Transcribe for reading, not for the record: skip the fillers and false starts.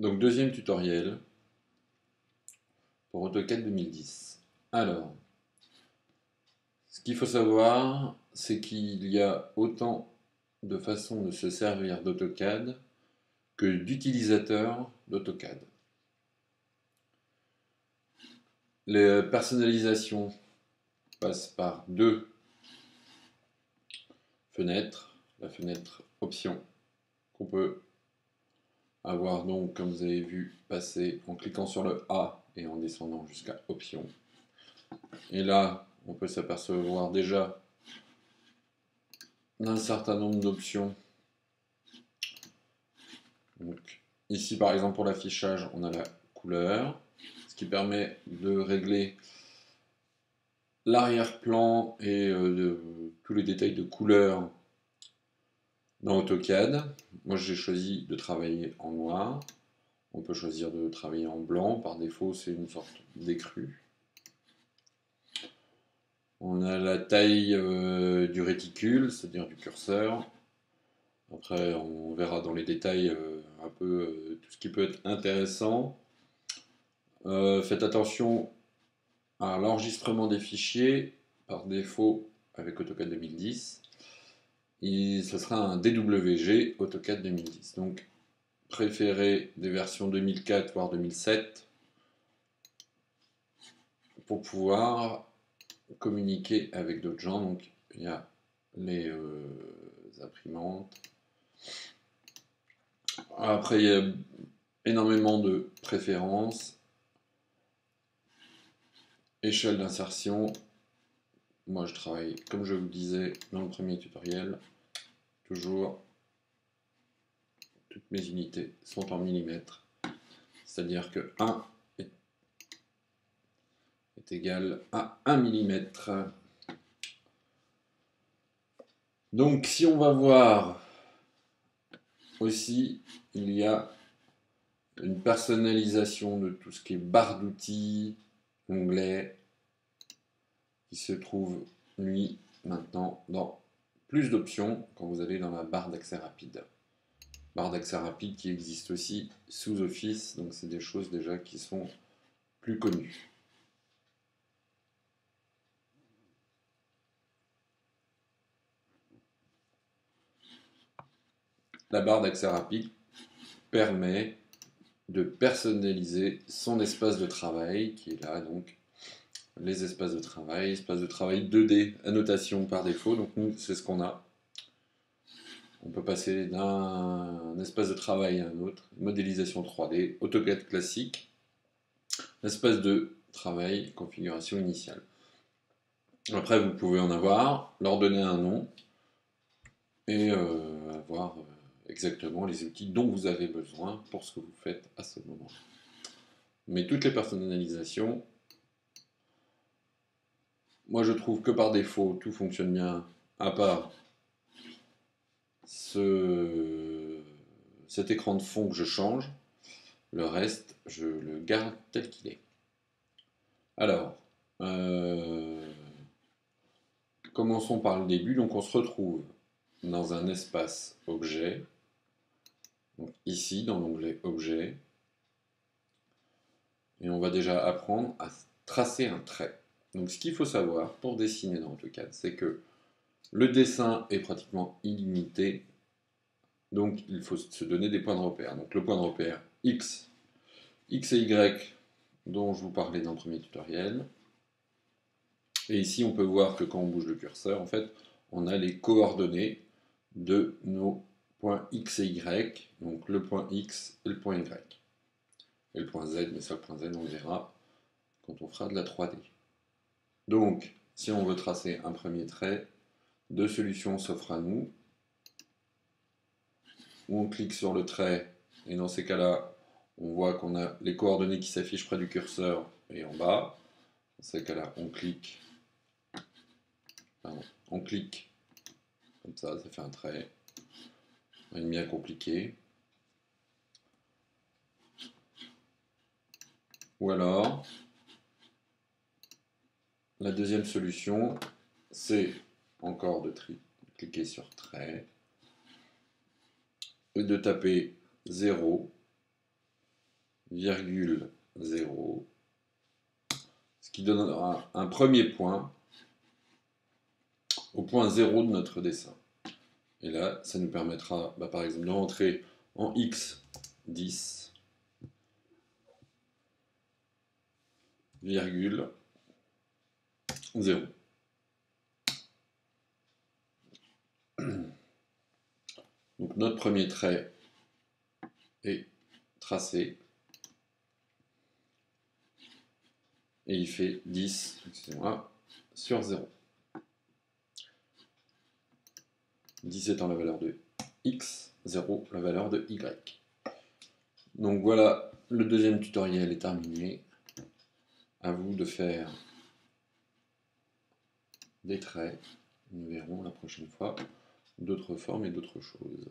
Donc deuxième tutoriel pour AutoCAD 2010. Alors, ce qu'il faut savoir, c'est qu'il y a autant de façons de se servir d'AutoCAD que d'utilisateurs d'AutoCAD. Les personnalisations passent par deux fenêtres. La fenêtre Options qu'on peut avoir donc, comme vous avez vu, passer en cliquant sur le A et en descendant jusqu'à Options. Et là, on peut s'apercevoir déjà d'un certain nombre d'options. Donc, ici, par exemple, pour l'affichage, on a la couleur, ce qui permet de régler l'arrière-plan et tous les détails de couleur dans AutoCAD. Moi, j'ai choisi de travailler en noir. On peut choisir de travailler en blanc. Par défaut, c'est une sorte d'écru. On a la taille du réticule, c'est-à-dire du curseur. Après, on verra dans les détails un peu tout ce qui peut être intéressant. Faites attention à l'enregistrement des fichiers. Par défaut, avec AutoCAD 2010, ce sera un DWG AutoCAD 2010. Donc, préférez des versions 2004 voire 2007 pour pouvoir communiquer avec d'autres gens. Donc, il y a les imprimantes. Après, il y a énormément de préférences. Échelle d'insertion. Moi, je travaille, comme je vous disais dans le premier tutoriel, toujours, toutes mes unités sont en millimètres. C'est-à-dire que 1 est égal à 1 millimètre. Donc, si on va voir aussi, il y a une personnalisation de tout ce qui est barre d'outils, onglet, qui se trouve, lui, maintenant, dans plus d'options quand vous allez dans la barre d'accès rapide. Barre d'accès rapide qui existe aussi sous Office, donc c'est des choses déjà qui sont plus connues. La barre d'accès rapide permet de personnaliser son espace de travail, qui est là, donc les espaces de travail 2D, annotation par défaut, donc nous c'est ce qu'on a. On peut passer d'un espace de travail à un autre, modélisation 3D, AutoCAD classique, espace de travail, configuration initiale. Après vous pouvez en avoir, leur donner un nom, et avoir exactement les outils dont vous avez besoin pour ce que vous faites à ce moment. Mais toutes les personnalisations, moi je trouve que par défaut tout fonctionne bien, à part cet écran de fond que je change. Le reste, je le garde tel qu'il est. Alors, commençons par le début. Donc on se retrouve dans un espace objet. Donc ici, dans l'onglet objet. Et on va déjà apprendre à tracer un trait. Donc ce qu'il faut savoir pour dessiner dans AutoCAD, c'est que le dessin est pratiquement illimité. Donc il faut se donner des points de repère. Donc le point de repère X, X et Y, dont je vous parlais dans le premier tutoriel. Et ici on peut voir que quand on bouge le curseur, en fait, on a les coordonnées de nos points X et Y. Donc le point X et le point Y. Et le point Z, mais ça le point Z on le verra quand on fera de la 3D. Donc, si on veut tracer un premier trait, deux solutions s'offrent à nous. Ou on clique sur le trait, et dans ces cas-là, on voit qu'on a les coordonnées qui s'affichent près du curseur et en bas. Dans ces cas-là, on clique, comme ça fait un trait. Rien de bien compliqué. Ou alors, la deuxième solution, c'est encore de cliquer sur trait et de taper 0 virgule 0, ce qui donnera un premier point au point 0 de notre dessin. Et là, ça nous permettra, par exemple, de rentrer en x 10, virgule 0. Donc notre premier trait est tracé. Et il fait 10, excusez-moi, sur 0. 10 étant la valeur de x, 0 la valeur de y. Donc voilà, le deuxième tutoriel est terminé. À vous de faire des traits. Nous verrons la prochaine fois d'autres formes et d'autres choses.